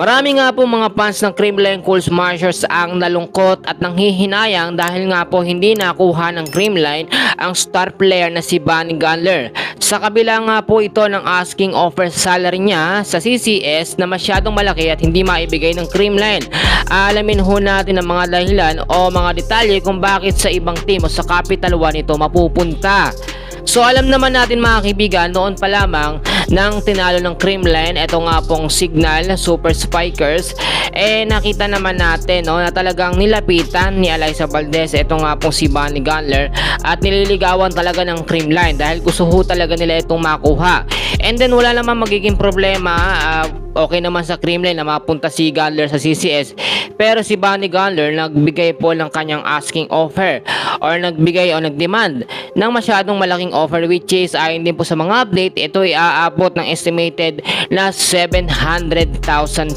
Marami nga po mga fans ng Creamline Cool Smashers ang nalungkot at nanghihinayang dahil nga po hindi nakuha ng Creamline ang star player na si Bunny Gunler. Sa kabila nga po ito ng asking offer salary niya sa CCS na masyadong malaki at hindi maibigay ng Creamline. Alamin ho natin ang mga dahilan o mga detalye kung bakit sa ibang team o sa Capital One ito mapupunta. So alam naman natin mga kaibigan, noon pa lamang nang tinalo ng Creamline, ito nga pong Signal Super Spikers, nakita naman natin na talagang nilapitan ni Alyssa Valdez ito nga pong si Bunny Gunler at nililigawan talaga ng Creamline dahil gusto ho talaga nila itong makuha. And then wala naman magiging problema, okay naman sa Creamline na mapunta si Gunler sa CCS, pero si Bunny Gunler nagbigay po ng kanyang asking offer or nagbigay o nagdemand ng masyadong malaking offer, which is ayon din po sa mga update, ito ay aabot ng estimated na 700,000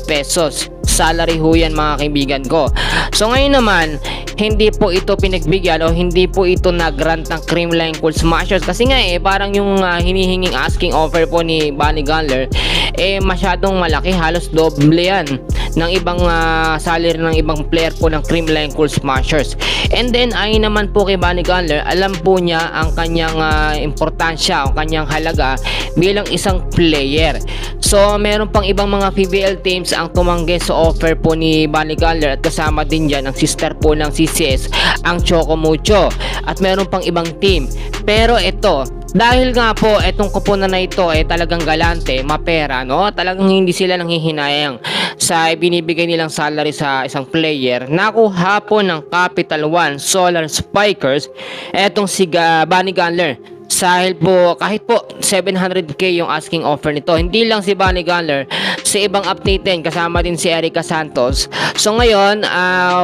pesos. Salary ho yan mga kaibigan ko. So ngayon naman, hindi po ito pinagbigyan o hindi po ito nag-grant ng Creamline Cool Smashers kasi nga parang yung hinihinging asking offer po ni Bunny Gunler masyadong malaki, halos doble yan ng ibang salary ng ibang player po ng Creamline Cool Smashers. And then ayon naman po kay Bunny Gunler, alam po niya ang kanyang importansya o kanyang halaga bilang isang player. So meron pang ibang mga PBL teams ang tumanggi sa offer po ni Bunny Gunler at kasama din dyan ang sister po ng CCS, ang Choco Mucho, at meron pang ibang team. Pero ito, dahil nga po itong kuponan na ito talagang galante, mapera, talagang hindi sila nanghihinayang sa binibigay nilang salary sa isang player. Nakuha po ng Capital One Solar Spikers etong si Bunny Gunler. Dahil po kahit po 700k yung asking offer nito, hindi lang si Bunny Gunler, sa ibang update din kasama din si Erica Santos. So ngayon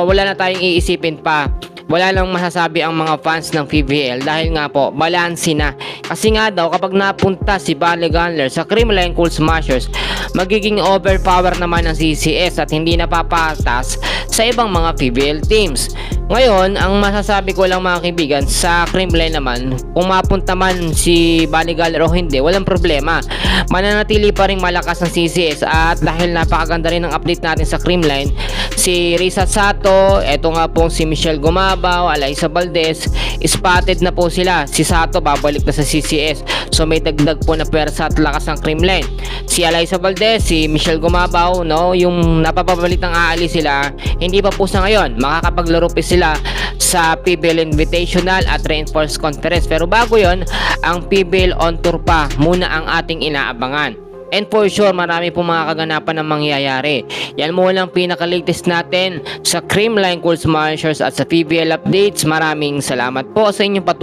wala na tayong iisipin pa, wala lang masasabi ang mga fans ng PBL dahil nga po balanse na. Kasi nga daw kapag napunta si Bunny Gunler sa Creamline Cool Smashers, magiging overpower naman ang CCS at hindi napapatas sa ibang mga PBL teams. Ngayon, ang masasabi ko lang mga kaibigan, sa Creamline naman, kung mapunta man si Bunny Gunler o hindi, walang problema. Mananatili pa rin malakas ang CCS at dahil napakaganda rin ang update natin sa Creamline, si Risa Sato, eto nga pong si Michelle Gumabaw, Alyssa Valdez, spotted na po sila. Si Sato babalik na sa CCS. So may dagdag po na pwersa at lakas ng Creamline. Si Alyssa Valdez, si Michelle Gumabaw, yung napapabalik ng aalis sila, hindi pa po sa ngayon. Makakapaglaro pa sila sa PBL Invitational at Reinforced Conference. Pero bago yon, ang PBL on tour pa muna ang ating inaabangan. And for sure, marami po mga kaganapan na mangyayari. Yan muna ang pinaka-latest natin sa Creamline Cool Smashers at sa PBL updates. Maraming salamat po sa inyong patuloy